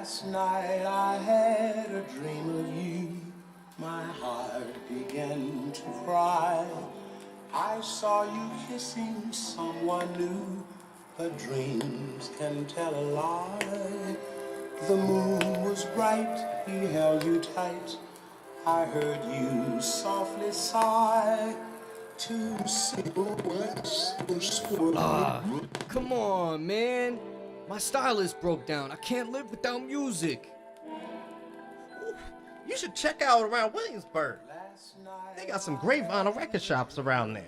Last night I had a dream of you. My heart began to cry. I saw you kissing someone new, but dreams can tell a lie. The moon was bright, he held you tight. I heard you softly sigh. Two simple words were spoken. Come on, man. My stylist broke down. I can't live without music. You should check out around Williamsburg. They got some great vinyl record shops around there.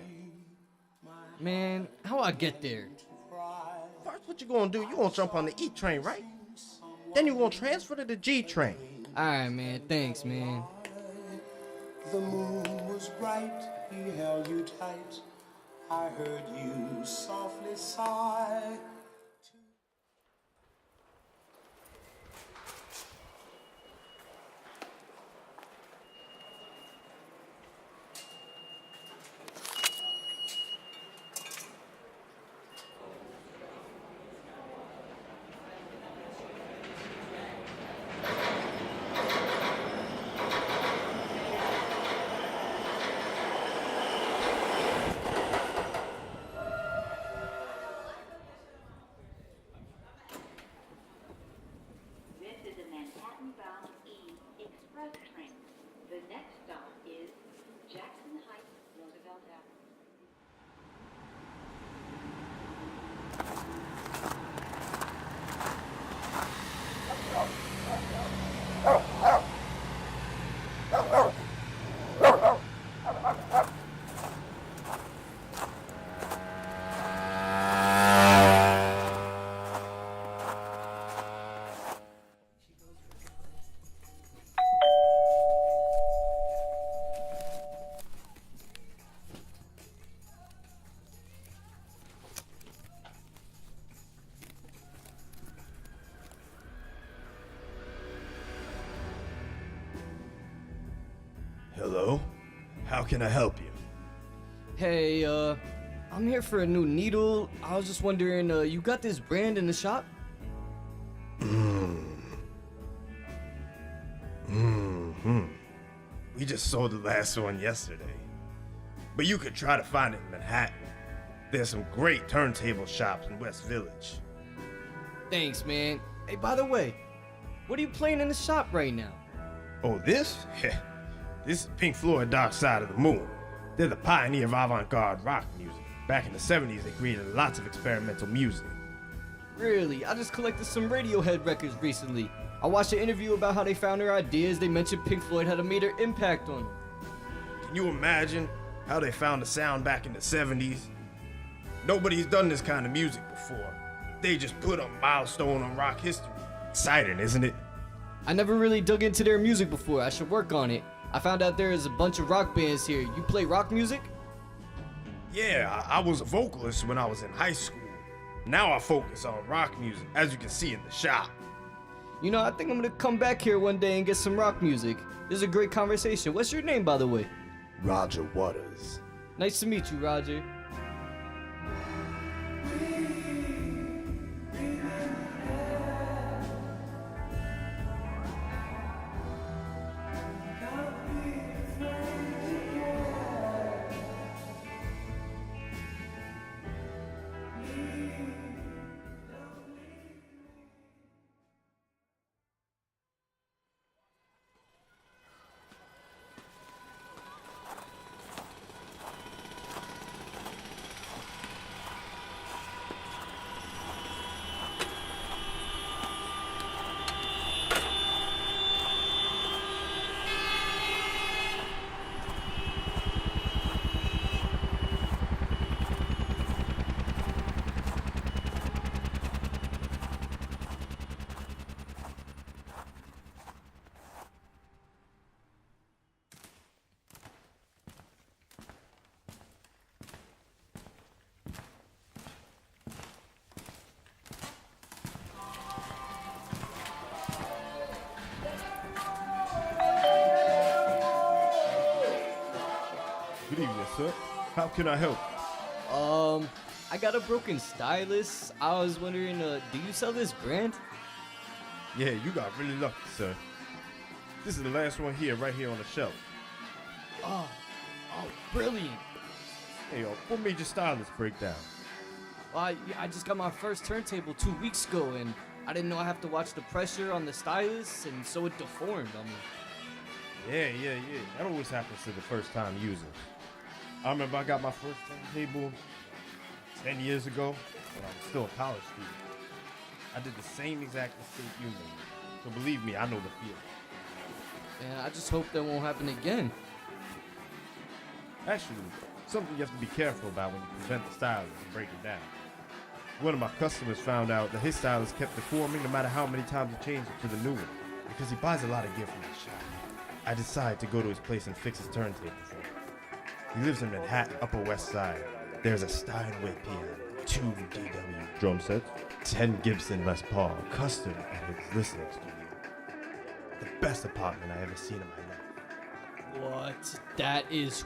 Man, how I get there? First, what you gonna do? You gonna jump on the E train, right? Then you gonna transfer to the G train. Alright, man. Thanks, man. The moon was bright, he held you tight. I heard you softly sigh. Manhattan-bound E Express train. The next stop is Jackson Heights, Roosevelt Avenue. Hello? How can I help you? Hey, I'm here for a new needle. I was just wondering, you got this brand in the shop? We just sold the last one yesterday. But you could try to find it in Manhattan. There's some great turntable shops in West Village. Thanks, man. Hey, by the way, what are you playing in the shop right now? Oh, this? This is Pink Floyd Dark Side of the Moon. They're the pioneer of avant-garde rock music. Back in the 70s, they created lots of experimental music. Really? I just collected some Radiohead records recently. I watched an interview about how they found their ideas. They mentioned Pink Floyd had a major impact on them. Can you imagine how they found the sound back in the 70s? Nobody's done this kind of music before. They just put a milestone on rock history. Exciting, isn't it? I never really dug into their music before. I should work on it. I found out there is a bunch of rock bands here. You play rock music? Yeah, I was a vocalist when I was in high school. Now I focus on rock music, as you can see in the shop. You know, I think I'm gonna come back here one day and get some rock music. This is a great conversation. What's your name, by the way? Roger Waters. Nice to meet you, Roger. Good evening, sir. How can I help? I got a broken stylus. I was wondering, do you sell this brand? Yeah, you got really lucky, sir. This is the last one here, right here on the shelf. Oh, brilliant. Hey, what made your stylist break down? I just got my first turntable 2 weeks ago, and I didn't know I have to watch the pressure on the stylus, and so it deformed on me. Yeah. That always happens to the first time users. I remember I got my first turntable 10 years ago when I was still a college student. I did the same exact mistake you made. So believe me, I know the feeling. And I just hope that won't happen again. Actually, something you have to be careful about when you present the stylus and break it down. One of my customers found out that his stylus kept deforming no matter how many times he changed it to the new one, because he buys a lot of gear from the shop. I decided to go to his place and fix his turntable for him. He lives in Manhattan, Upper West Side. There's a Steinway piano, 2 DW drum sets, 10 Gibson Les Paul custom at his listening studio. The best apartment I ever seen in my life. What? That is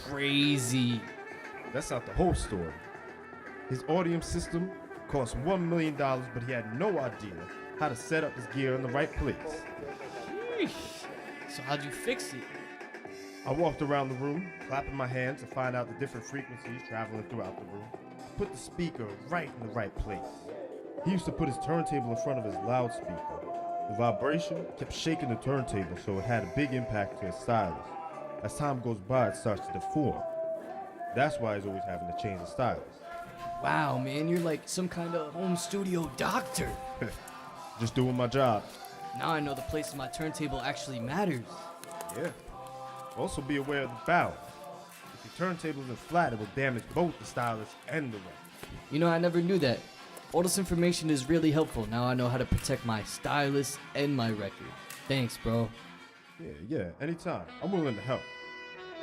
crazy. That's not the whole story. His audio system cost $1 million, but he had no idea how to set up his gear in the right place. Sheesh. So how'd you fix it? I walked around the room, clapping my hands to find out the different frequencies traveling throughout the room. I put the speaker right in the right place. He used to put his turntable in front of his loudspeaker. The vibration kept shaking the turntable, so it had a big impact to his stylus. As time goes by, it starts to deform. That's why he's always having to change the stylus. Wow, man, you're like some kind of home studio doctor. Just doing my job. Now I know the place of my turntable actually matters. Yeah. Also be aware of the balance. If your turntable isn't flat, it will damage both the stylus and the record. You know, I never knew that. All this information is really helpful. Now I know how to protect my stylus and my record. Thanks, bro. Yeah, anytime. I'm willing to help.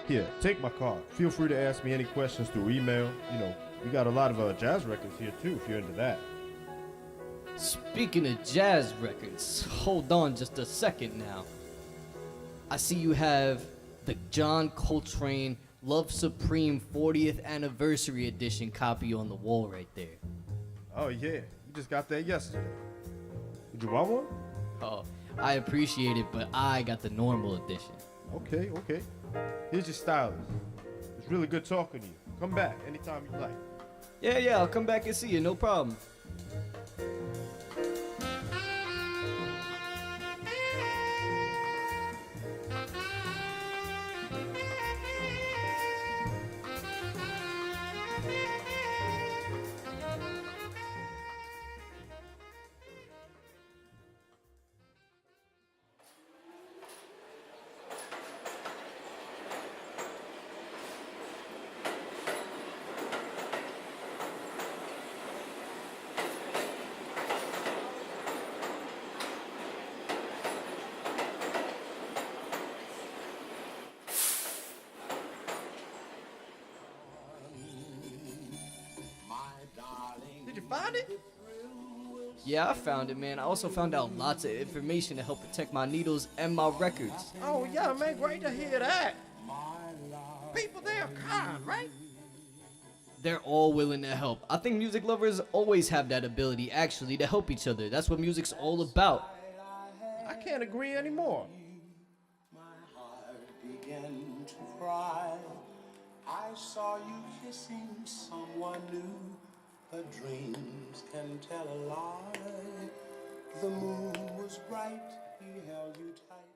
Here, take my card. Feel free to ask me any questions through email. You know, we got a lot of jazz records here too, if you're into that. Speaking of jazz records, hold on just a second now. I see you have the John Coltrane Love Supreme 40th Anniversary Edition copy on the wall right there. Oh yeah, you just got that yesterday. Did you want one? Oh, I appreciate it, but I got the normal edition. Okay. Here's your stylus. It's really good talking to you. Come back anytime you like. Yeah, I'll come back and see you, no problem. Did you find it? Yeah, I found it, man. I also found out lots of information to help protect my needles and my records. Oh, yeah, man, great to hear that. People, they are kind, right? They're all willing to help. I think music lovers always have that ability, actually, to help each other. That's what music's all about. I can't agree anymore. My heart began to cry. I saw you kissing someone new. Her dreams can tell a lie. The moon was bright, he held you tight.